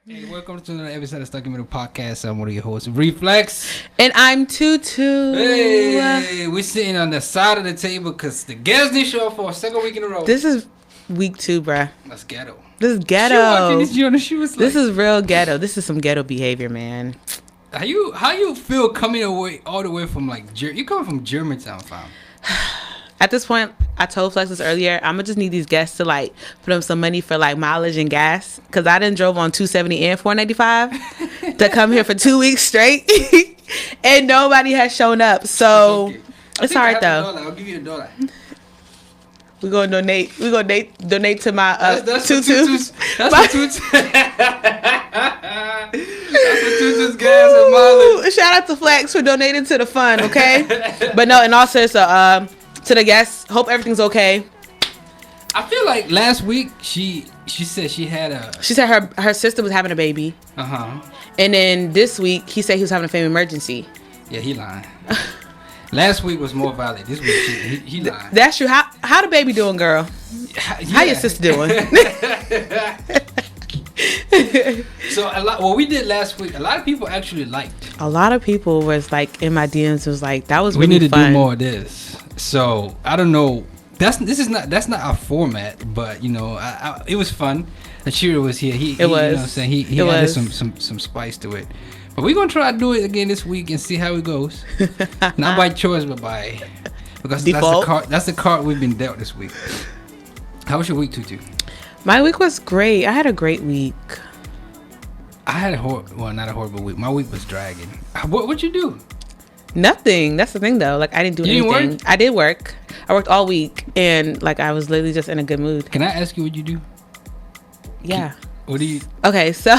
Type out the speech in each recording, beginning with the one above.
Hey, welcome to another episode of Stuck in the Middle Podcast. I'm one of your hosts, Reflex. And I'm Tutu. Hey, we're sitting on the side of the table because the guests didn't show up for a second week in a row. This is week 2, bruh. That's ghetto. This is ghetto. She was like, this is real ghetto. This is some ghetto behavior, man. How you feel coming away all the way from like you coming from Germantown, fam? At this point, I told Flex this earlier, I'm gonna just need these guests to like put up some money for like mileage and gas, cause I done drove on 270 and 495 to come here for 2 weeks straight, and nobody has shown up. So it's alright though. I'll give you $1. We're gonna donate. We're gonna donate to my that's Tutu's. That's what Tutu's. That's what Tutu's gas and mileage. Shout out to Flex for donating to the fund, okay? But no, in all seriousness, to the guests, hope everything's okay. I feel like last week she said she had a. She said her sister was having a baby. And then this week he said he was having a family emergency. Yeah, he lying. Last week was more valid. This week he lying. That's true. How the baby doing, girl? Yeah. How your sister doing? So what we did last week, a lot of people actually liked. A lot of people was like in my DMs was like, that was we really need to fun. do more of this. So I don't know. That's not our format, but you know, it was fun. Achiro was here. He you know what I'm saying, he added some spice to it. But we're gonna try to do it again this week and see how it goes. Not by choice, but because default. That's the card we've been dealt this week. How was your week, Tutu? My week was great. I had a great week. I had not a horrible week. My week was dragging. What'd you do? Nothing. That's the thing though. Like I didn't do anything. Work? I did work. I worked all week and like I was literally just in a good mood. Can I ask you what you do? Yeah. What do you? Okay, so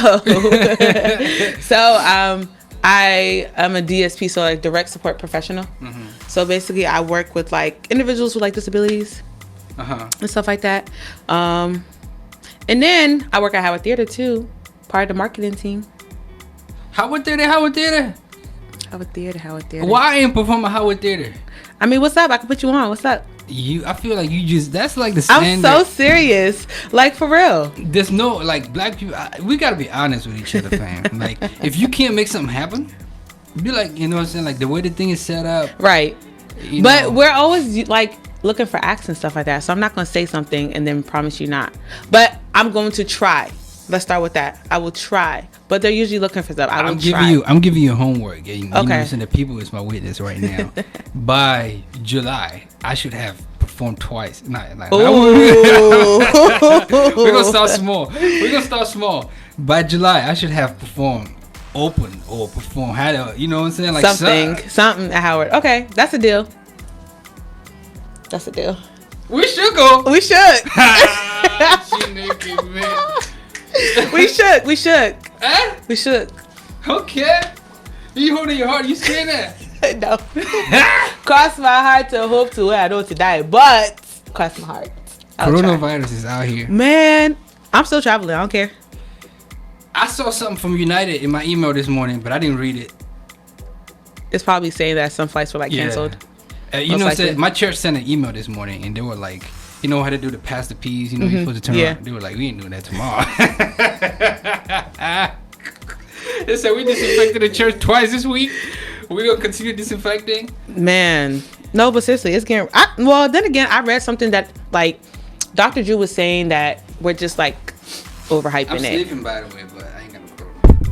I am a DSP, so like direct support professional. Mm-hmm. So basically, I work with like individuals with like disabilities and stuff like that. And then I work at Howard Theater too, part of the marketing team. Howard Theater. Howard Theater. Why ain't perform at Howard Theater? I mean, what's up? I can put you on. What's up? I feel like that's like the standard. I'm so serious, like for real. There's no like black people. We gotta be honest with each other, fam. Like if you can't make something happen, be like, you know what I'm saying, like the way the thing is set up, right? But we're always like looking for acts and stuff like that. So I'm not gonna say something and then promise you not. But I'm going to try. Let's start with that. I will try. But they're usually looking for stuff. I'm giving you homework. You know, the people is my witness right now. By July, I should have performed twice. We're gonna start small. By July, I should have performed open or performed you know what I'm saying, like something at Howard. Okay, that's a deal. We should go. We should. She naked, man. We should. Huh? We should. Okay. You holding your heart? You saying that? No. Cross my heart to hope to where I don't to die, but cross my heart. Coronavirus is out here. Man, I'm still traveling. I don't care. I saw something from United in my email this morning, but I didn't read it. It's probably saying that some flights were like canceled. You know what I'm saying? My church sent an email this morning, and they were like, you know how to do the pass the peas, you know, you're supposed to turn around. They were like, we ain't doing that tomorrow. They said we disinfected the church twice this week. We're going to continue disinfecting. Man. No, but seriously, it's getting... then again, I read something that, like, Dr. Drew was saying that we're just, like, overhyping it. I'm sleeping, by the way, but I ain't got no problem.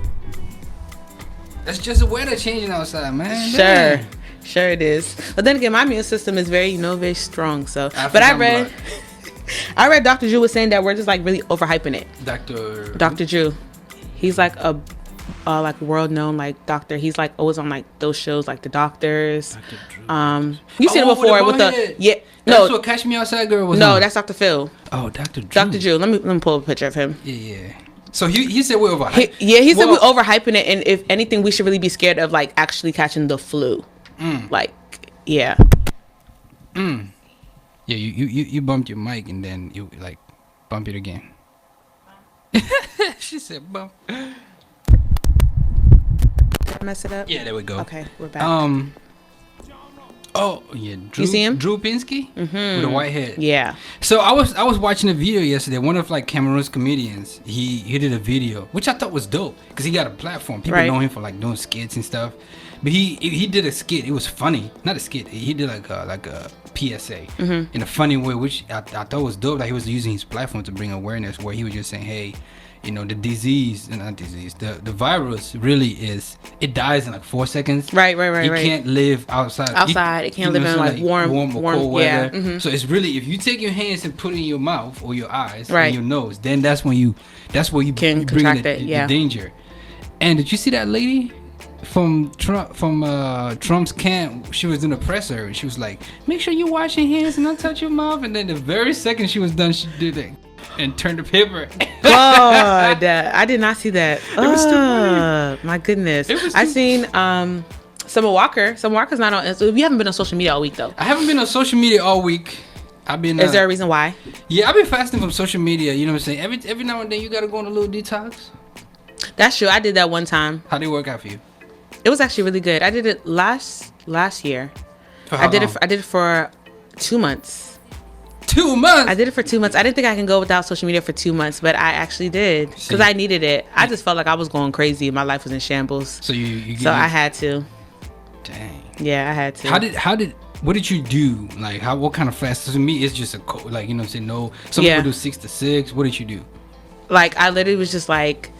That's just the weather changing outside, man. Sure it is. But then again, my immune system is very, very strong. So, I read Dr. Drew was saying that we're just like really overhyping it. Dr. Drew, he's like a world known like doctor. He's like always on like those shows like The Doctors. You've seen it before with the That's what Catch Me Outside Girl was. No, on. that's Dr. Phil. Oh, Dr. Drew. Dr. Drew. Let me pull up a picture of him. Yeah. So he said we're overhyping. He said we're overhyping it, and if anything, we should really be scared of like actually catching the flu. Like, yeah. Yeah, you bumped your mic and then you like bump it again. She said bump. Did I mess it up? Yeah, there we go. Okay, we're back. Oh yeah, You see him? Drew Pinsky with a white head. Yeah. So I was watching a video yesterday. One of like Cameroon's comedians, he did a video, which I thought was dope because he got a platform. People know him for like doing skits and stuff. But he did a skit. It was funny, not a skit. He did like a PSA in a funny way, which I thought was dope. Like he was using his platform to bring awareness, where he was just saying, hey, you know, the virus really is, it dies in like 4 seconds. Right. You can't live outside. It can't live in like warm or cold weather. Yeah. So it's really, if you take your hands and put it in your mouth or your eyes or your nose, then that's where you can contract the danger. And did you see that lady from Trump's camp? She was in the presser. She was like, make sure you wash your hands and not touch your mouth. And then the very second she was done, she did it and turned the paper. God, I did not see that. It was too funny. My goodness. I seen Summer Walker. Summer Walker's not on. So you haven't been on social media all week though. I haven't been on social media all week. I've been. Is there a reason why? Yeah, I've been fasting from social media. You know what I'm saying? Every now and then you gotta go on a little detox. That's true. I did that one time. How did it work out for you? It was actually really good. I did it last year. For how long? I did it for 2 months. 2 months? I did it for 2 months. I didn't think I can go without social media for 2 months, but I actually did because I needed it. I just felt like I was going crazy. My life was in shambles. So I had to. Dang. Yeah, I had to. What did you do? Like what kind of fast? To me, it's just a like, you know what I'm saying? No, some people do 6 to 6. What did you do? Like I literally was just like,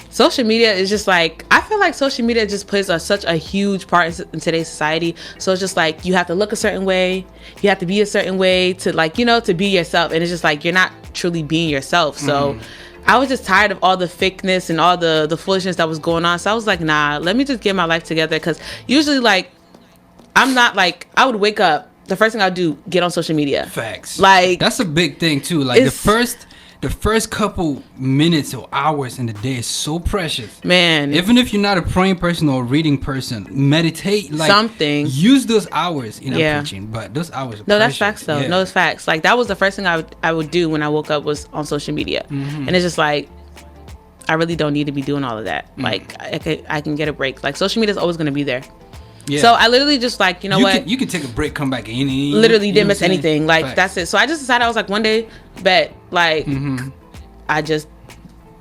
social media is just like, I feel like social media just plays such a huge part in today's society. So it's just like, you have to look a certain way, you have to be a certain way to like, you know, to be yourself. And it's just like, you're not truly being yourself. So I was just tired of all the fakeness and all the foolishness that was going on. So I was like, nah, let me just get my life together. Because usually like, I'm not like, I would wake up, the first thing I would do, get on social media. Facts. Like, that's a big thing too. Like the first couple minutes or hours in the day is so precious. Man. Even if you're not a praying person or a reading person, meditate. Like something. Use those hours in preaching, but those hours are precious. That's facts though. Yeah. No, it's facts. Like that was the first thing I would do when I woke up was on social media. And it's just like, I really don't need to be doing all of that. Like I can get a break. Like social media is always going to be there. Yeah. So I literally just like, you can, you can take a break, come back any. Literally didn't miss anything. Like facts. That's it. So I just decided, I was like, one day, like I just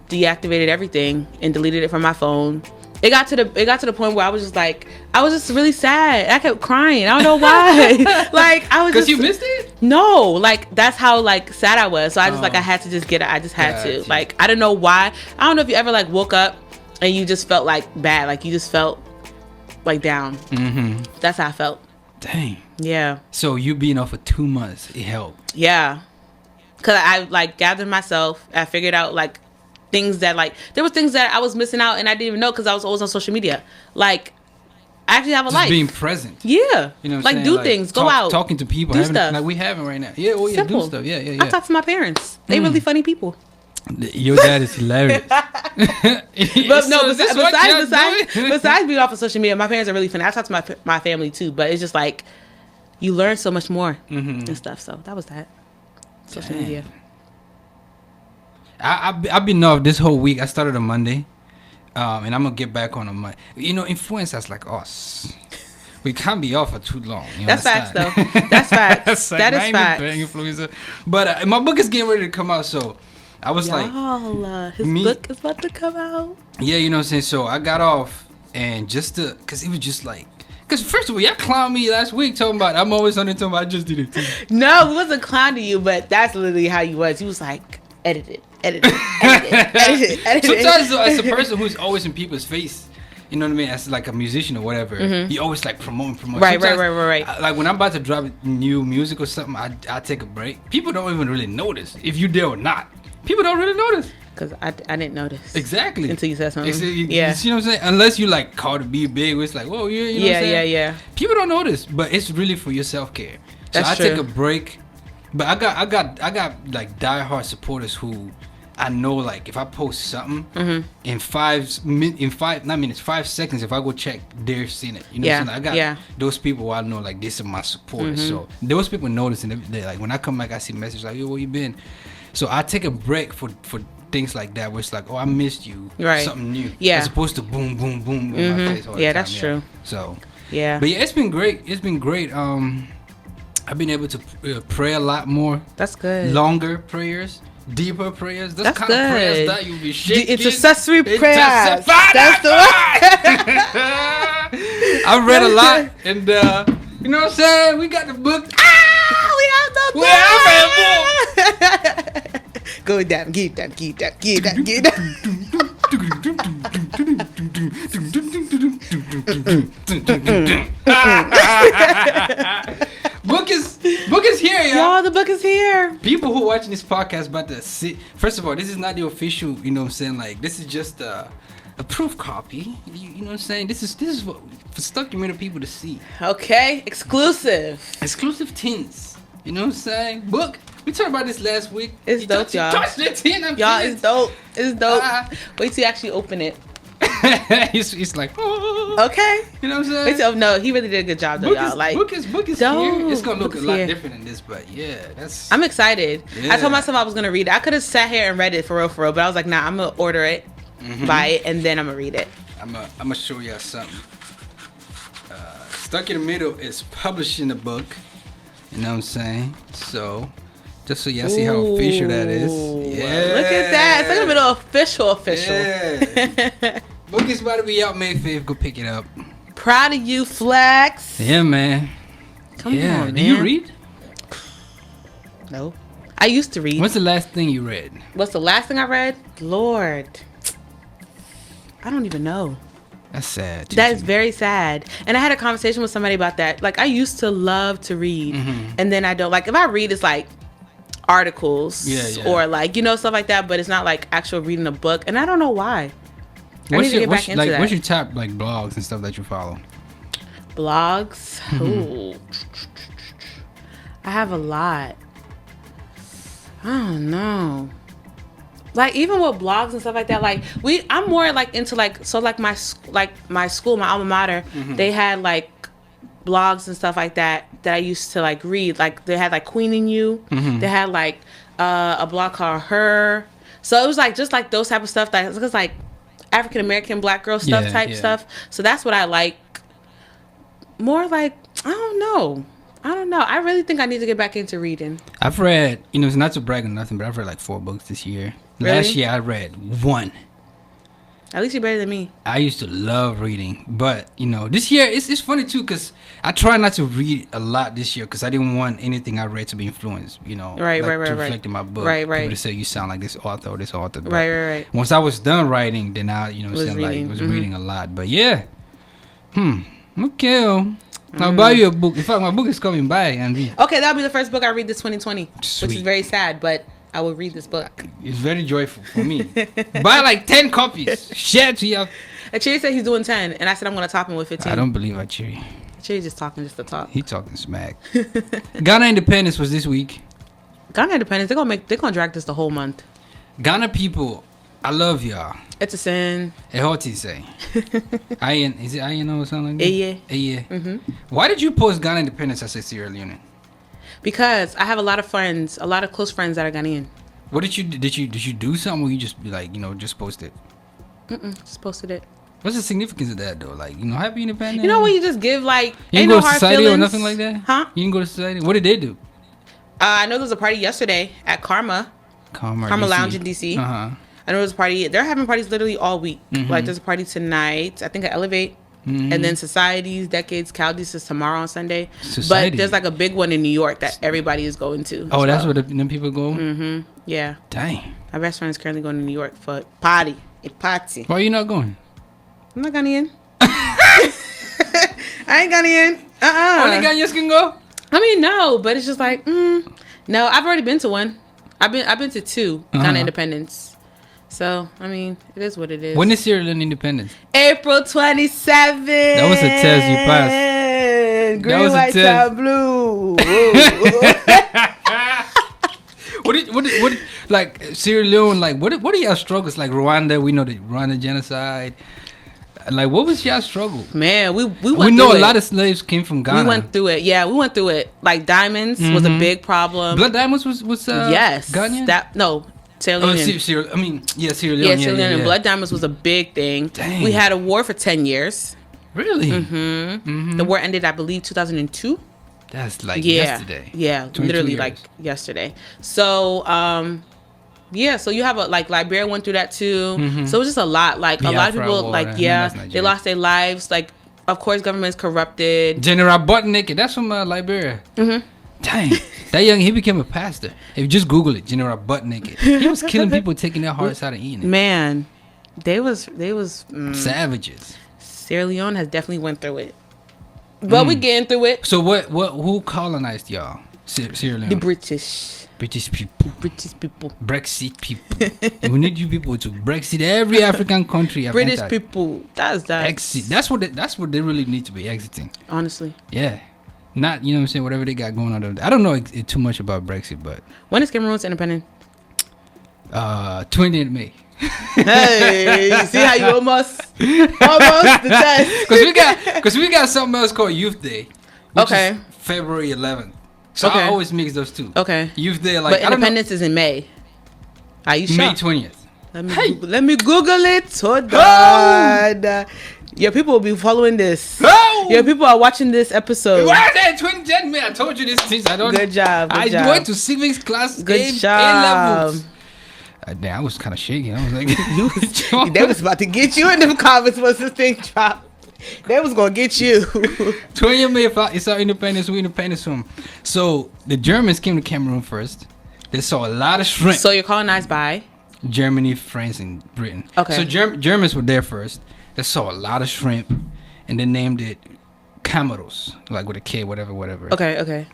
deactivated everything and deleted it from my phone. It got to the point where I was just really sad. I kept crying. I don't know why. Like I was because you missed it. No, like that's how like sad I was. So I just I had to just get it. I just had to. Like I don't know why. I don't know if you ever like woke up and you just felt like bad. Like you just felt like down. That's how I felt. Dang. Yeah. So you being off for 2 months, it helped. Yeah. Cause I like gathered myself. I figured out like things that like there was things that I was missing out and I didn't even know because I was always on social media. Like I actually have a life. Being present. Yeah. You know what I'm saying? Do like, things. Go out. Talking to people. Do stuff. Like we haven't right now. Yeah. Oh yeah. Simple. Do stuff. Yeah. I talk to my parents. They really funny people. Your dad is hilarious. But no, besides being off of social media, my parents are really funny. I talk to my family too, but it's just like you learn so much more and stuff. So that was that. Social media. I've been off this whole week. I started on Monday, and I'm gonna get back on Monday. You know, influencers like us, we can't be off for too long. That's facts, though. That's facts. That is facts. Influencer, but my book is getting ready to come out, so I was his book is about to come out. Yeah, you know what I'm saying. So I got off, and because it was just like. Because first of all, y'all clowned me last week talking about I'm always on it talking about I just did it too. No, we wasn't clowning you, but that's literally how you was. He was like, edit it. Sometimes though, as a person who's always in people's face, you know what I mean, as like a musician or whatever, you always like promote. Right. Like when I'm about to drop new music or something, I take a break. People don't even really notice if you there or not. People don't really notice. Because I didn't notice. Exactly. Until you said something. Yeah. You know what I'm saying? Unless you like call to be big, it's like, whoa, you know what I'm saying? Yeah. People don't notice, but it's really for your self-care. So That's I true. take a break, but I got like diehard supporters who I know, like if I post something in 5 seconds, if I go check, they're seeing it. You know what I'm saying? I got those people I know, like this are my supporters. So those people notice, and they're like, when I come back, I see messages like, yo, where you been? So I take a break for things like that, where it's like, I missed you, something new, as opposed to boom in my face all the time. That's true. So Yeah. But yeah, it's been great. It's been great. I've been able to pray a lot more. That's good. Longer prayers, deeper prayers. That's kind good. Of prayers that you'll be shaking. The intercessory prayers. That's the one. I've read a lot, and you know what I'm saying. We got the book. We have the book. Go down, keep that. Book is here, y'all. The book is here. People who are watching this podcast about to see. First of all, this is not the official. You know what I'm saying? Like, this is just a proof copy. You know what I'm saying? This is what for documented people to see. Okay, exclusive tints. You know what I'm saying? Book. We talked about this last week. It's dope, y'all. Y'all, it's dope. It's dope. Wait till you actually open it. He's like, oh. Okay. You know what I'm saying? Wait till, no, he really did a good job though, y'all. Like, book is dope. here. It's gonna look a lot different than this, but yeah, that's. I'm excited. Yeah. I told myself I was gonna read it. I could have sat here and read it for real, but I was like, nah, I'm gonna order it, buy it, and then I'm gonna read it. I'm gonna show y'all something. Stuck in the Middle is publishing the book. You know what I'm saying? So, just so y'all see how official that is. Yeah. Look at that. Stuck in the Middle official. Yeah. Book is about to be out May 5th. Go pick it up. Proud of you, Flex. Yeah, man. Come on, man. Do you read? No. I used to read. What's the last thing you read? What's the last thing I read? Lord. I don't even know. That's sad. That is very sad. And I had a conversation with somebody about that. Like, I used to love to read. And then I don't. Like, if I read, it's like articles. Or like, you know, stuff like that. But it's not like actual reading a book. And I don't know why. I need to get back into that. What's your top like blogs and stuff that you follow? Blogs? Ooh. I have a lot. I don't know. Like, even with blogs and stuff like that, like I'm more like into like, so like my school, my alma mater, they had like blogs and stuff like that I used to like read. Like, they had like Queen and You. They had like a blog called Her. So it was like just like those type of stuff that was like African American Black girl stuff stuff. So that's what I like. More like, I don't know. I really think I need to get back into reading. I've read, you know, it's not to brag or nothing, but I've read like 4 books this year. Really? Last year I read 1. At least you're better than me. I used to love reading, but you know, this year it's funny too, because I try not to read a lot this year because I didn't want anything I read to be influenced, you know, right, to reflect in my book. Right. People to say you sound like this author or this author. But right. Once I was done writing, then I, you know, was reading a lot. But yeah, okay. I'll buy you a book. In fact, my book is coming by, Andy. Okay, that'll be the first book I read this 2020. Sweet. Which is very sad, but I will read this book. It's very joyful for me. Buy like 10 copies. Share to your. Achiri said he's doing 10, and I said I'm going to top him with 15. I don't believe Achiri. Achiri's just talking just to talk. He talking smack. Ghana Independence was this week. Ghana Independence, they're gonna drag this the whole month. Ghana people, I love y'all. It's a sin. What you say? Is it INO or something like that? Yeah. Why did you post Ghana Independence as a Sierra Leone? Because I have a lot of friends, a lot of close friends that are Ghanaian. What did you do something, or you just be like, you know, just post it? Just posted it. What's the significance of that though? Like, you know, happy independence. You know when you just give like, you ain't didn't no go to hard society feelings or nothing like that? Huh? You didn't go to society? What did they do? I know there was a party yesterday at Karma Lounge in DC. I know there's a party. They're having parties literally all week. Like, there's a party tonight, I think at Elevate. And then Societies, Decades, Chaldees is tomorrow on Sunday. But there's like a big one in New York that everybody is going to. Oh, that's where them people go? Yeah. Dang. My best friend is currently going to New York for a party. Why are you not going? I'm not Ghanaian. I ain't Ghanaian. Only Ghanaians can go? I mean, no, but it's just like, no, I've already been to one. I've been to 2 Ghana Independence. So, I mean, it is what it is. When is Sierra Leone independence? April 27th. That was a test you passed. Green, white, and blue. What like Sierra Leone, like what are y'all struggles? Like Rwanda, we know the Rwanda genocide. Like, what was y'all struggle? Man, we know a lot of slaves came from Ghana. We went through it. Yeah, we went through it. Like, diamonds was a big problem. Blood diamonds was yes. Ghanaian? Sierra Leone. Sierra Leone. Yeah, Sierra Leone. Blood diamonds was a big thing. Dang. We had a war for 10 years. Really? The war ended, I believe, 2002. That's like yesterday. Yeah, literally years. Like yesterday. So, so you have like Liberia went through that too. So it was just a lot. Like a lot of people, like they lost their lives. Like, of course, government's corrupted. General Buttnaked, that's from Liberia. Dang, that young, he became a pastor. If you just Google it, General Buttnaked, he was killing people, taking their hearts out and eating it. Man, they was savages. Sierra Leone has definitely went through it, but we getting through it. So who colonized y'all? Sierra Leone. The British people. Brexit people. We need you people to Brexit every African country. British people. That's that. Exit. That's what they really need to be exiting. Honestly. Yeah. Not, you know what I'm saying, whatever they got going on. I don't know too much about Brexit, but... When is Cameroon's independent? 20th May. Hey, you see how you almost the test. Because we got something else called Youth Day. Which is February 11th. So I always mix those two. Okay. Youth Day, like... But Independence is in May. Are you sure? May 20th. Let me Google it. Hold on. Your people will be following this. Oh! Your people are watching this episode. Why is that 20th May? I told you this since I don't... Good job. I went to civics class. Good job. I was kind of shaking. I was like... They was about to get you in the comments once this thing dropped. They was going to get you. 20th May, it's our independence. We independence from. So, the Germans came to Cameroon first. They saw a lot of shrimp. So, you're colonized by? Germany, France, and Britain. Okay. So, Germans were there first. They saw a lot of shrimp, and they named it Camaros, like with a K, whatever. Okay.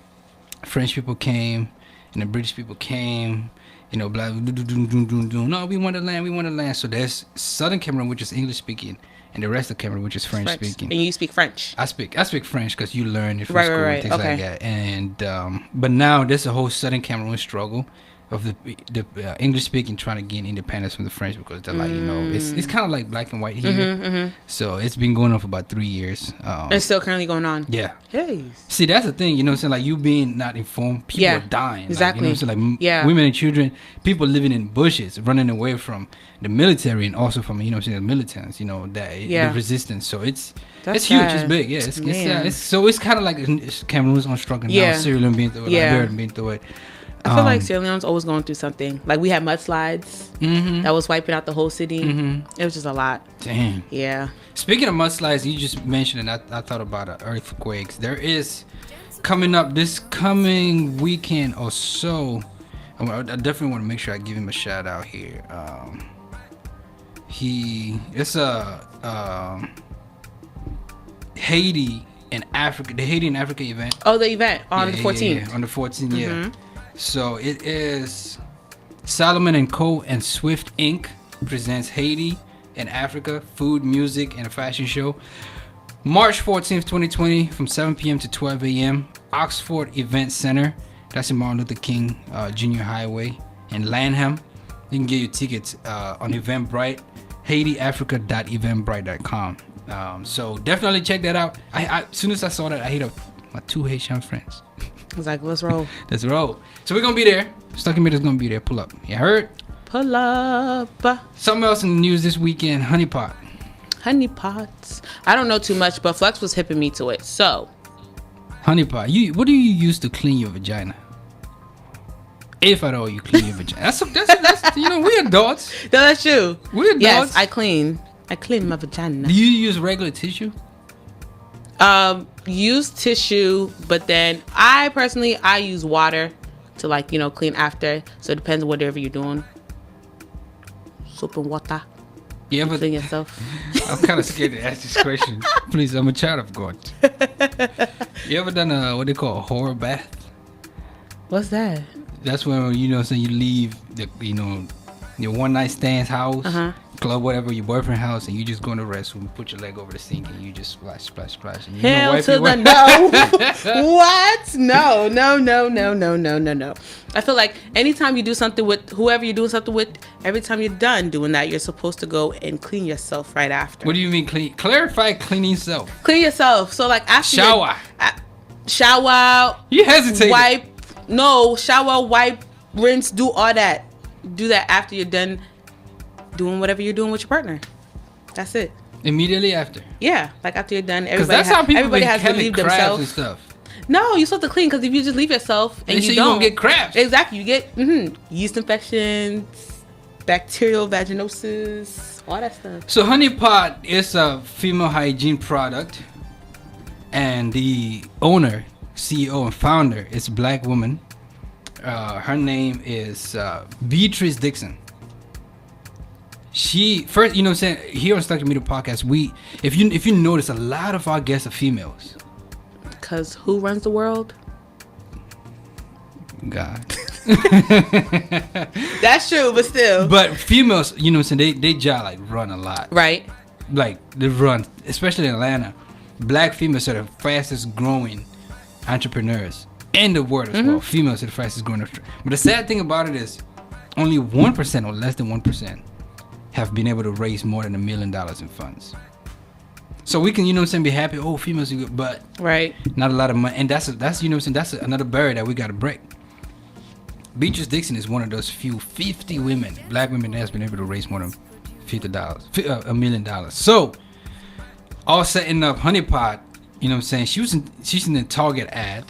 French people came, and the British people came, blah, no, we want the land. So there's Southern Cameroon, which is English speaking, and the rest of Cameroon, which is French speaking. And you speak French? I speak French because you learn it from school and things like that. And but now there's a whole Southern Cameroon struggle of the English speaking trying to gain independence from the French because they're like, it's kind of like black and white here. So it's been going on for about 3 years. It's still currently going on. Yeah. Hey. See, that's the thing, like you being not informed, people are dying. Exactly. Like, women and children, people living in bushes, running away from the military and also from, the militants, the resistance. So it's huge. It's big. Yeah. It's kind of like Cameroon's on struggle now. Sierra Leone being through it. Liberia being through it. I feel like Sierra Leone's always going through something. Like we had mudslides that was wiping out the whole city. It was just a lot. Dang. Yeah. Speaking of mudslides, you just mentioned, and I thought about earthquakes. There is coming up this coming weekend or so. I definitely want to make sure I give him a shout out here. It's a Haiti and Africa. The Haiti and Africa event. Oh, the event on the 14th. Yeah, on the 14th. Yeah. So it is Solomon & Co. and Swift Inc. presents Haiti and Africa food, music, and a fashion show. March 14th, 2020 from 7 p.m. to 12 a.m. Oxford Event Center. That's in Martin Luther King Junior Highway in Lanham. You can get your tickets on Eventbrite, HaitiAfrica.eventbrite.com. So definitely check that out. As soon as I saw that, I hit up my 2 Haitian friends. I was like, let's roll. Let's roll. So we're going to be there. Stuck in Mid's going to be there. Pull up. You heard? Pull up. Something else in the news this weekend. Honeypot. Honeypots. I don't know too much, but Flex was hipping me to it. So. Honeypot. What do you use to clean your vagina? If at all you clean your vagina. That's we're adults. No, that's true. We're adults. Yes, I clean my vagina. Do you use regular tissue? Use tissue, but then I use water to clean after. So it depends on whatever you're doing. Soap and water. Yeah, but clean yourself. I'm kind of scared to ask this question. Please, I'm a child of God. You ever done what they call a horror bath? What's that? That's when you leave the your one night stand's house, club, whatever, your boyfriend's house, and you just go in the restroom, put your leg over the sink, and you just splash. And hell to the no! What? No. I feel like anytime you do something with whoever you're doing something with, every time you're done doing that, you're supposed to go and clean yourself right after. What do you mean clean? Clarify cleaning yourself. Clean yourself. So like after shower. You hesitate. Wipe. No, shower, wipe, rinse, do all that. Do that after you're done doing whatever you're doing with your partner. That's it. Immediately after. Yeah, like after you're done, everybody has to leave themselves and stuff. No, you're supposed to clean because if you just leave yourself and you don't get crabs. Exactly, you get yeast infections, bacterial vaginosis, all that stuff. So Honeypot is a female hygiene product, and the owner, CEO, and founder is a black woman. Her name is Beatrice Dixon. She first, you know what I'm saying, here on Stuck in Media Podcast, if you notice, a lot of our guests are females. Because who runs the world? God. That's true, but still. But females, you know what I'm saying, they just like run a lot. Right. Like they run, especially in Atlanta. Black females are the fastest growing entrepreneurs in the world as well. Females are the fastest growing. But the sad thing about it is only 1% or less than 1% have been able to raise more than $1 million in funds. So we can, you know what I'm saying, be happy, oh, females are good, but right, not a lot of money. And that's you know what I'm saying, that's another barrier that we got to break. Beatrice Dixon is one of those few 50 women, black women, that has been able to raise more than $1 million. So, all setting up Honeypot, you know what I'm saying, she's in the Target ad,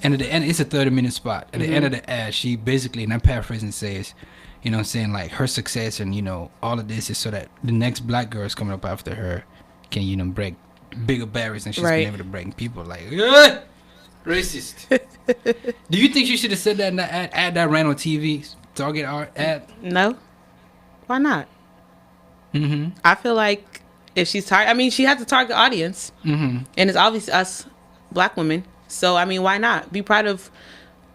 and at the end, it's a 30-minute spot. At the end of the ad, she basically, and I'm paraphrasing, says, you know what I'm saying, like, her success and, you know, all of this is so that the next black girls coming up after her can, you know, break bigger barriers than she's been able to break. And people like, racist. Do you think she should have said that in the ad that ran on TV? Target ad? No. Why not? I feel like if she's I mean, she has a target audience, and it's obviously us black women. So I mean, why not be proud of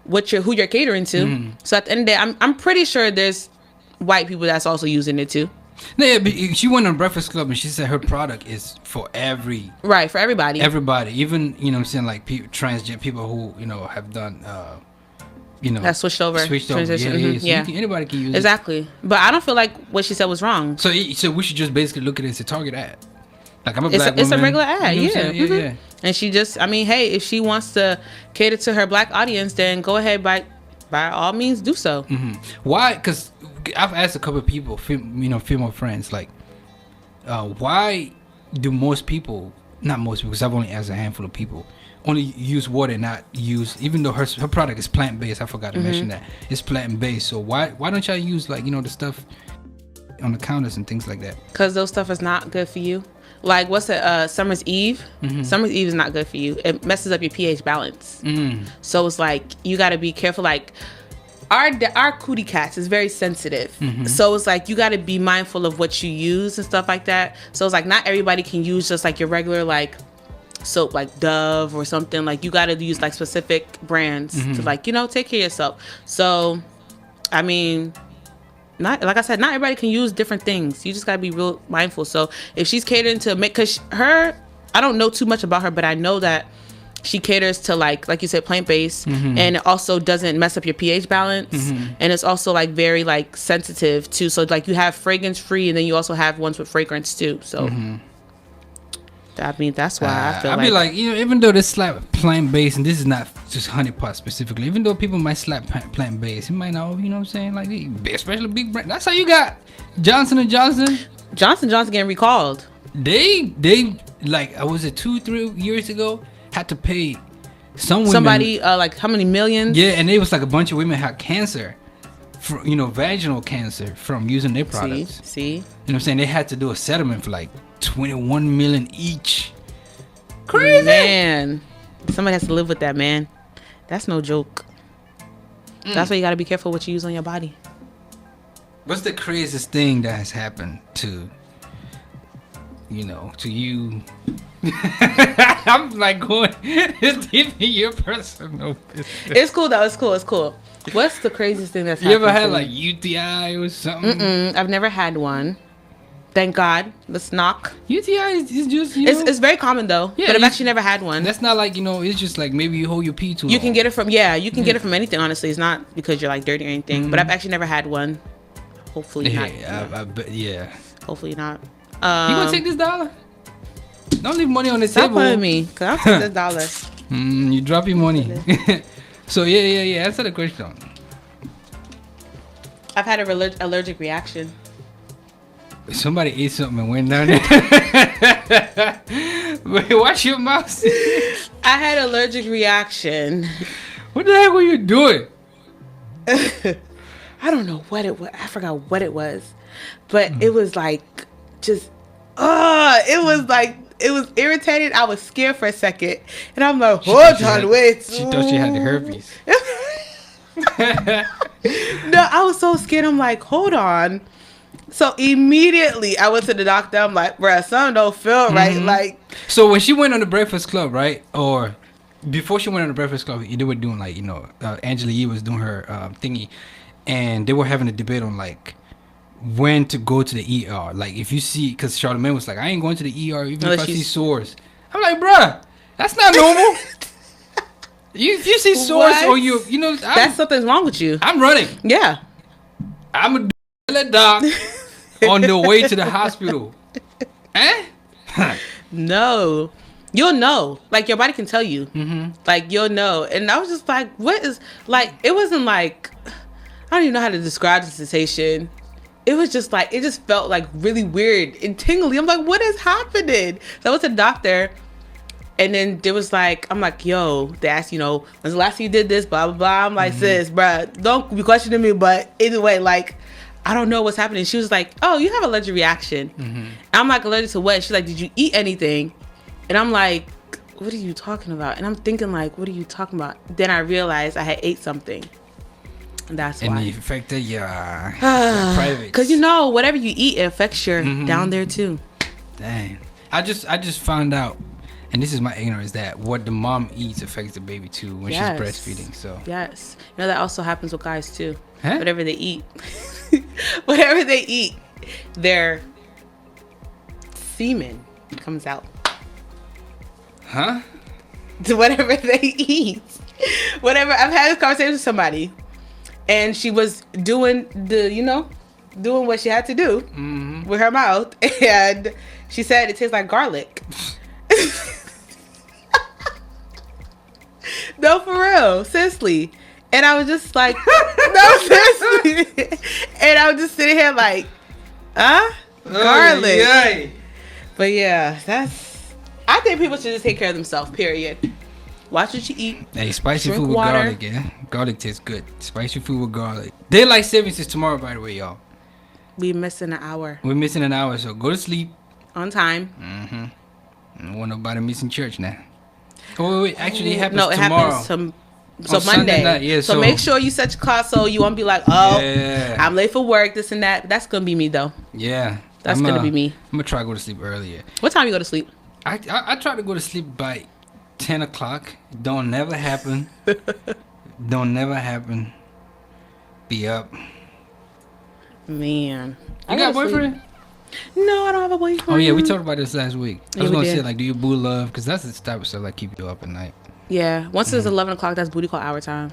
who you're catering to? So at the end of the day, I'm pretty sure there's white people that's also using it too. No, yeah, but she went on Breakfast Club and she said her product is for for everybody. Everybody, even, you know what I'm saying, like transgender people who, you know, have done, you know, that switched over. Yeah. So anybody can use it. Exactly. But I don't feel like what she said was wrong. So we should just basically look at it as a Target ad. Like, I'm a black woman. It's a regular ad, you know yeah. And she just, I mean, hey, if she wants to cater to her black audience, then go ahead, by all means, do so. Why? Because I've asked a couple of people, you know, female friends, like, why do most people, not most people, because I've only asked a handful of people, only use water, not use, even though her product is plant-based, I forgot to mention that, it's plant-based, so why don't y'all use, like, you know, the stuff on the counters and things like that? Because those stuff is not good for you. Like, what's it, Summer's Eve? Summer's Eve is not good for you. It messes up your pH balance. So it's like, you got to be careful, like, our cootie cats is very sensitive, so it's like you got to be mindful of what you use and stuff like that. So it's like not everybody can use just like your regular like soap, like Dove or something. Like you got to use like specific brands to, like, you know, take care of yourself. So I mean, not, like I said, not everybody can use different things. You just got to be real mindful. So if she's catering to because I don't know too much about her, but I know that she caters to like you said, plant-based, and it also doesn't mess up your pH balance, and it's also like very like sensitive too. So like you have fragrance free, and then you also have ones with fragrance too. So I mean, that's why I feel I'd be like, you know, even though this slap plant-based, and this is not just Honeypot specifically, even though people might slap plant-based, it might not, you know what I'm saying, like especially big brand. That's how you got Johnson & Johnson. Johnson & Johnson getting recalled. They like, was it 2-3 years ago? Had to pay somebody like how many millions? Yeah, and it was like a bunch of women had cancer, you know, vaginal cancer from using their products. See, you know what I'm saying? They had to do a settlement for like 21 million each. Crazy, man. Somebody has to live with that, man. That's no joke. That's why you got to be careful what you use on your body. What's the craziest thing that has happened to, you know, to you? I'm like going, it's deep in your personal business. It's cool though. It's cool. What's the craziest thing that's happened? You ever had like UTI or something? I've never had one. Thank God. Let's knock. UTI is just, you know, it's very common though. Yeah, but I've actually never had one. That's not like, you know, it's just like maybe you hold your pee too long. You can get it from get it from anything. Honestly, it's not because you're like dirty or anything. But I've actually never had one. Hopefully not. I bet, yeah. Hopefully not. You gonna take this $1? Don't leave money on the table. Stop playing me, cause I'll take this $1. You drop your money. So yeah. Answer the question. I've had a allergic reaction. Somebody ate something and went down there. Wait, watch your mouth. I had allergic reaction. What the heck were you doing? I don't know what it was. I forgot what it was. But it was like just it was irritating. I was scared for a second. And I'm like, hold on, wait. She thought she had the herpes. No, I was so scared. I'm like, hold on. So immediately I went to the doctor. I'm like, bruh, something don't feel right. Like, so when she went on the Breakfast Club, right? Or before she went on the Breakfast Club, they were doing like, Angela Yee was doing her thingy. And they were having a debate on like when to go to the ER. Like if you see, because Charlamagne was like, I ain't going to the ER even if I see sores. I'm like, bruh, that's not normal. If you see sores or that's something's wrong with you. I'm running. Yeah. I'm a doc on the way to the hospital. No. You'll know. Like, your body can tell you. Like, you'll know. And I was just like, what is... Like, it wasn't like... I don't even know how to describe the sensation. It was just like... It just felt, like, really weird and tingly. I'm like, what is happening? So I went to the doctor. And then there was like... I'm like, yo... They asked, when's the last time you did this? Blah, blah, blah. I'm like, sis, bruh, don't be questioning me. But either way, like... I don't know what's happening. She was like, oh, you have an allergic reaction. I'm like, allergic to what? She's like, did you eat anything? And I'm like, what are you talking about? And I'm thinking like, what are you talking about? Then I realized I had ate something. And that's why. And it affected your private. Because whatever you eat, it affects your down there too. Dang. I just found out, and this is my ignorance, that what the mom eats affects the baby too when she's breastfeeding. So yes. That also happens with guys too. Huh? Whatever they eat. Whatever they eat, their semen comes out. Huh? Whatever they eat. Whatever. I've had this conversation with somebody, and she was doing doing what she had to do with her mouth, and she said it tastes like garlic. No, for real, seriously. And I was just like, no, seriously. And I was just sitting here like, garlic. Yay. But yeah, I think people should just take care of themselves, period. Watch what you eat. Hey, spicy food with garlic, yeah. Garlic tastes good. Spicy food with garlic. Daylight savings is tomorrow, by the way, y'all. We're missing an hour. We're missing an hour, so go to sleep. On time. I don't want nobody missing church now. Oh, wait, actually it happens tomorrow. Happens So Monday. Night, yeah, so make sure you set your clock so you won't be like, I'm late for work, this and that. That's going to be me, though. Yeah. That's going to be me. I'm going to try to go to sleep earlier. What time you go to sleep? I try to go to sleep by 10 o'clock. Don't never happen. Don't never happen. Be up. Man. You got a boyfriend? No, I don't have a boyfriend. Oh, yeah. We talked about this last week. I was going to say, like, do you boo love? Because that's the type of stuff that keep you up at night. Yeah. Once it's 11 o'clock, that's booty call hour time.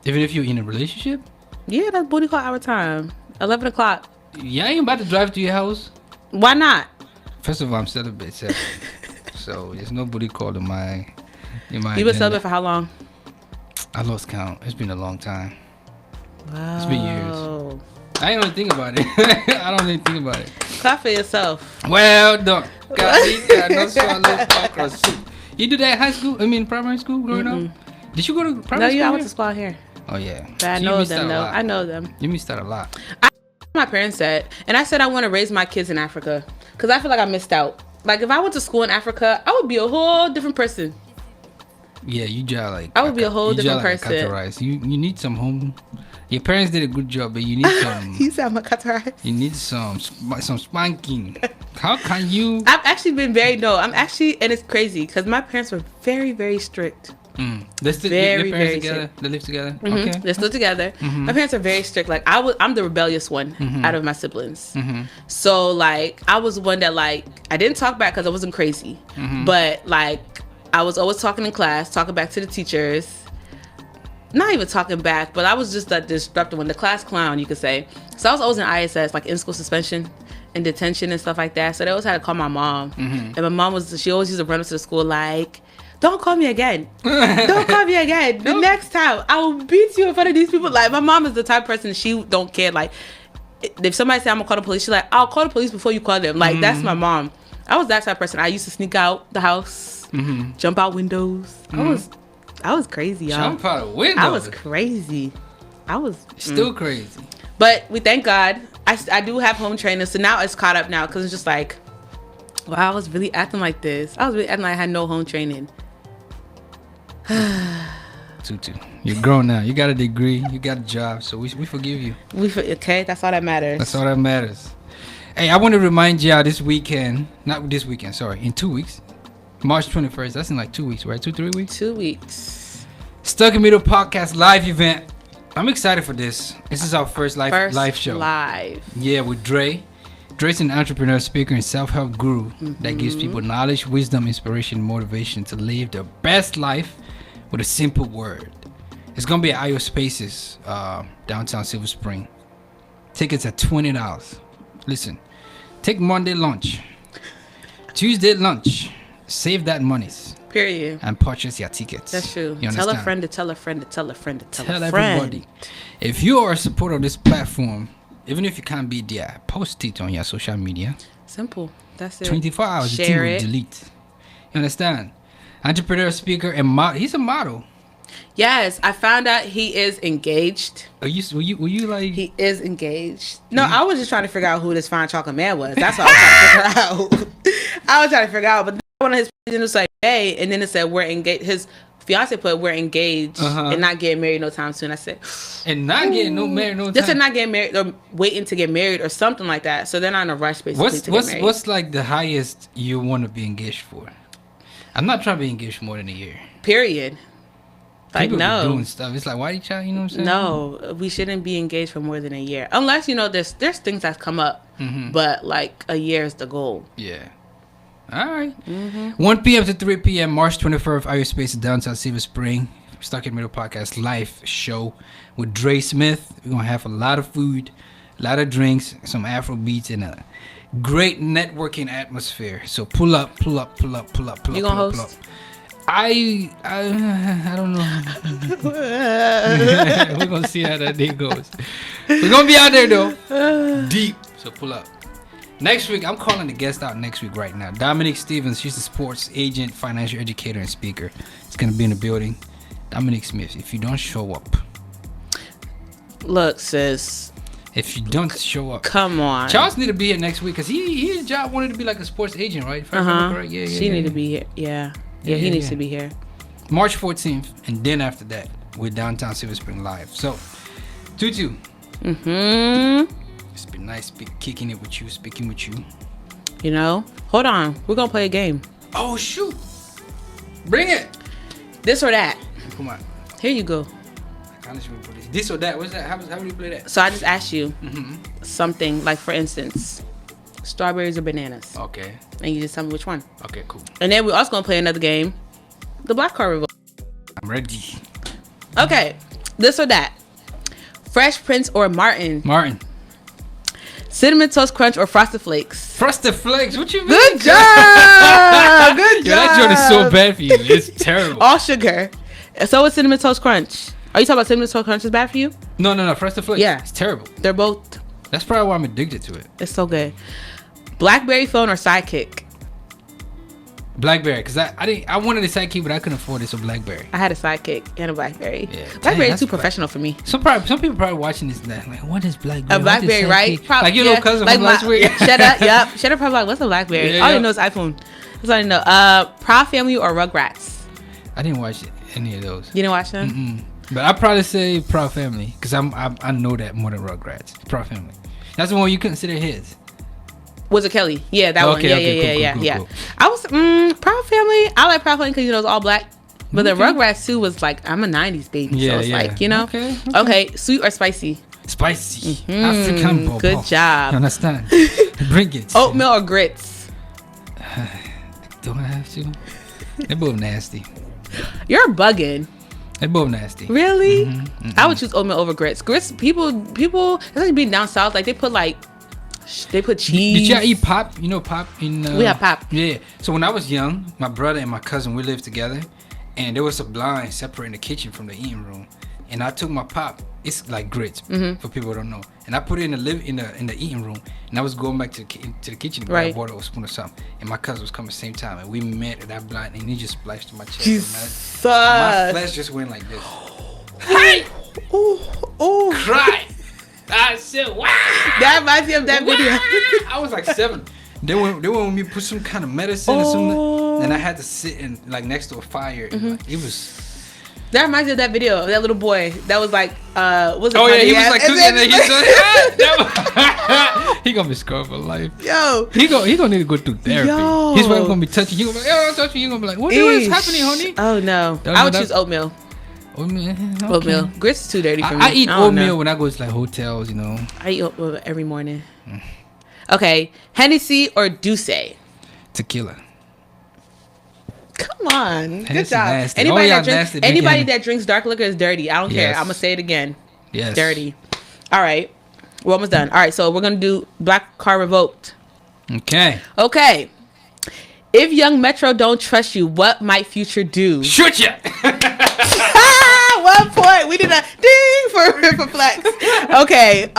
Even if you're in a relationship? Yeah, that's booty call hour time. 11 o'clock. Yeah, I ain't about to drive to your house. Why not? First of all, I'm celibate, so there's no booty call in my You been celibate for how long? I lost count. It's been a long time. Wow. It's been years. I ain't even think about it. I don't even think about it. Clap for yourself. Well done. Got no swallow okra soup. You do that in high school? I mean, primary school growing up? Did you go to primary school? No, I went to school here. Oh, yeah. But I know them, though. I know them. You missed out a lot. My parents said, and I said I want to raise my kids in Africa because I feel like I missed out. Like, if I went to school in Africa, I would be a whole different person. Yeah, you just like... I would be a whole different person. You need some home... Your parents did a good job, but you need some... He said I'm a categorize. You need some spanking. How can you... I've actually been very... No, I'm actually... And it's crazy because my parents were very, very strict. They're still very, parents very together? strict. They live together? Mm-hmm. Okay. They're still together. Mm-hmm. My parents are very strict. Like, I'm the rebellious one out of my siblings. So, like, I was one that, like... I didn't talk back because I wasn't crazy. But, like, I was always talking in class, talking back to the teachers. Not even talking back, but I was just that disruptive one, the class clown, you could say. So I was always in ISS, like in school suspension and detention and stuff like that. So they always had to call my mom. And my mom she always used to run up to the school like, don't call me again. Don't call me again. The next time I will beat you in front of these people. Like, my mom is the type of person, she don't care. Like, if somebody say I'm gonna call the police, she's like, I'll call the police before you call them. Like, that's my mom. I was that type of person. I used to sneak out the house, jump out windows. I was crazy, y'all. Jump out of windows? I was crazy. I was still crazy. But we thank God. I do have home training, so now it's caught up now because it's just like, wow, I was really acting like this. I was really acting like I had no home training. Tutu, you're grown now. You got a degree. You got a job, so we forgive you. Okay, that's all that matters. That's all that matters. Hey, I want to remind y'all this weekend, not this weekend, sorry, in 2 weeks, March 21st. That's in like 2 weeks, right? 3 weeks? 2 weeks. Stuck in Middle Podcast live event. I'm excited for this. This is our first live show. Live. Yeah, with Dre. Dre's an entrepreneur, speaker, and self-help guru that gives people knowledge, wisdom, inspiration, motivation to live their best life with a simple word. It's going to be at IO Spaces, downtown Silver Spring. Tickets at $20. Listen, take Monday lunch, Tuesday lunch, save that money. Period. And purchase your tickets. That's true. Tell a friend to tell a friend to tell a friend to tell a friend. Everybody. If you are a supporter of this platform, even if you can't be there, post it on your social media. Simple. That's it. 24 hours. Share the team will delete. You understand? Entrepreneur, speaker, and model. He's a model. Yes, I found out he is engaged. Were you like? He is engaged. No, I was just trying to figure out who this fine chocolate man was. That's what I was trying to figure out. I was trying to figure out, but one of his pages was like, hey, and then it said we're engaged. His fiance put we're engaged and not getting married no time soon. I said, and not getting married no time. Just not getting married or waiting to get married or something like that. So they're not in a rush basically to get married. What's like the highest you want to be engaged for? I'm not trying to be engaged for more than a year. Period. Like, people no. doing stuff. It's like, why you try? You know what I'm saying? No, we shouldn't be engaged for more than a year, unless there's things that come up. But like a year is the goal. Yeah. All right. 1 p.m. to 3 p.m. March 24th, IO Space downtown Silver Spring. Stuck in Middle Podcast live show with Dre Smith. We're gonna have a lot of food, a lot of drinks, some Afro beats, and a great networking atmosphere. So pull up. You gonna host? I don't know. We're gonna see how that day goes. We're gonna be out there though, deep. So pull up. Next week, I'm calling the guest out next week right now. Dominique Stevens, she's a sports agent, financial educator, and speaker. It's gonna be in the building. Dominique Smith, if you don't show up, look, sis. If you don't show up, come on. Charles need to be here next week because his job wanted to be like a sports agent, right? If I remember correct. Yeah. She need to be here. Yeah, he needs to be here. March 14th, and then after that, we're downtown Silver Spring live. So, Tutu. It's been nice speaking with you. You know, hold on. We're gonna play a game. Oh shoot! Bring it. This or that. Come on. Here you go. This or that. What's that? How do you play that? So I just asked you something like, for instance, strawberries or bananas. Okay. And you just tell me which one. Okay, cool. And then we're also gonna play another game, the Black Card Revolt. I'm ready. Okay. This or that. Fresh Prince or Martin. Cinnamon Toast Crunch or Frosted Flakes? Frosted Flakes? What you mean? Good job! Good job! Yo, that joint is so bad for you. It's terrible. All sugar. So is Cinnamon Toast Crunch. Are you talking about Cinnamon Toast Crunch is bad for you? No. Frosted Flakes. Yeah. It's terrible. They're both. That's probably why I'm addicted to it. It's so good. BlackBerry phone or Sidekick? BlackBerry, because I wanted a Sidekick, but I couldn't afford it, so BlackBerry. I had a Sidekick and a BlackBerry. Yeah. BlackBerry is too professional for me. Some people probably watching this now, like, what is BlackBerry? A BlackBerry, right? Probably, like your little cousin from last week. Shut up, yep. Shut up, probably like, what's a BlackBerry? All you know is iPhone. That's all I know. Proud Family or Rugrats? I didn't watch any of those. You didn't watch them? But I'd probably say Proud Family, because I know that more than Rugrats. Proud Family. That's the one you consider his. Was it Kelly? Yeah, that one. Yeah. Cool. I was Proud Family. I like Proud Family because it's all black. But the Rugrats too was like, I'm a 90s baby, so it's like, Okay, sweet or spicy? Spicy. African bobo. Good job. You understand? Bring it. Oatmeal or grits? Do I have to? They're both nasty. You're bugging. They're both nasty. Really? I would choose oatmeal over grits. Grits, people, especially being down south, like they put cheese. Did y'all eat pop? You know pop? We have pop. Yeah. So when I was young, my brother and my cousin, we lived together. And there was a blind separating the kitchen from the eating room. And I took my pop. It's like grits, for people who don't know. and I put it in the eating room, and I was going back to the kitchen to grab water or spoon or something, and my cousin was coming at the same time, and we met at that blind, and he just splashed in my chest. My flesh just went like this. Hey! Oh! Cry! I said, wow! That reminds me of that video. I was like 7. They went me put some kind of medicine or something, and I had to sit next to a fire, and it was. That reminds me of that video of that little boy that was like, was it? Oh yeah, he was like cooking, and he gonna be scarred for life. Yo, he gonna need to go through therapy. His wife gonna be touching. He gonna be like, yo, don't touch me. You gonna be like, what is happening, honey? Oh no, I would choose oatmeal. Oatmeal. Grits is too dirty for me. I eat oatmeal when I go to like hotels, you know. I eat oatmeal every morning. Okay, Hennessy or Douce? Tequila. Come on, good job. Nasty. Anybody that drinks dark liquor is dirty. I don't care. I'm gonna say it again. Yes. Dirty. All right, we're almost done. All right, so we're gonna do black card revoked. Okay. If Young Metro don't trust you, what might Future do? Shoot ya. 1 point. We did a ding for Flex. Okay.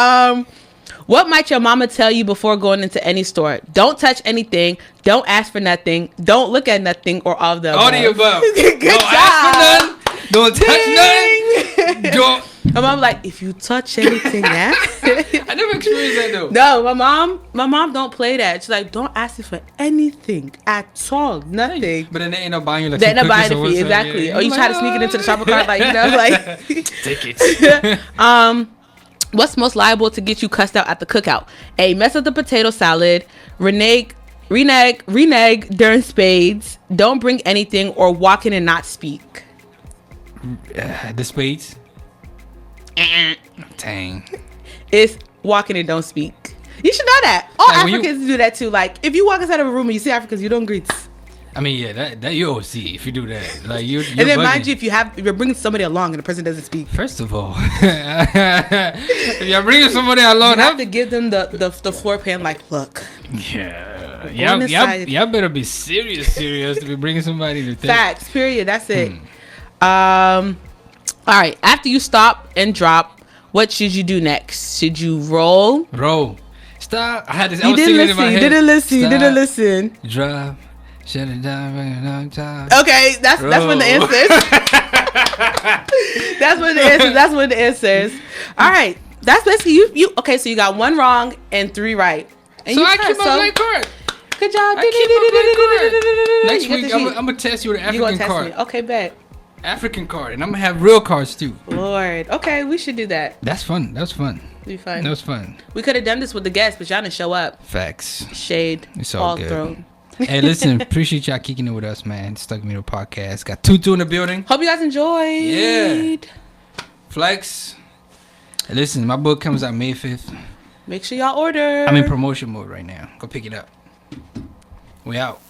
What might your mama tell you before going into any store? Don't touch anything. Don't ask for nothing. Don't look at nothing or all of the above. All the above. Good don't job. Ask for none. Don't touch nothing. Don't. My mom like, if you touch anything, yeah. I never experienced that though. No, my mom don't play that. She's like, don't ask you for anything at all, nothing. But then they end up buying you like they end up buying it for you, exactly. Or you try to sneak it into the shopper cart, like take it. What's most liable to get you cussed out at the cookout? A, mess up the potato salad, renege during spades, don't bring anything, or walk in and not speak. The spades. Dang. It's walking and don't speak. You should know that. All Africans do that too. Like if you walk inside of a room and you see Africans, you don't greet. I mean, yeah, that you always see if you do that. Like you're and then mind you, if you're bringing somebody along and the person doesn't speak. First of all, if you're bringing somebody along, you have to give them the floor pan. Like, look. Yeah, y'all better be serious to be bringing somebody to things. Facts. Period. That's it. All right. After you stop and drop, what should you do next? Should you roll? Stop. I had this. You didn't listen. Drop. Shut it down. Okay, that's when the answers. That's when the answers. All right, that's basically you. Okay, so you got 1 wrong and 3 right. And so I keep my black card. Good job. Next week I'm gonna test you with an African card. Okay, bet. African card, and I'm gonna have real cards too. Lord. Okay, we should do that. That's fun. That was fun. Be fun. That was fun. We could have done this with the guests, but y'all didn't show up. Facts. Shade. It's all good. Thrown. Hey, listen, appreciate y'all kicking it with us, man. Stuck Me to Podcast. Got Tutu in the building. Hope you guys enjoyed. Yeah. Flex. Hey, listen, my book comes out May 5th. Make sure y'all order. I'm in promotion mode right now. Go pick it up. We out.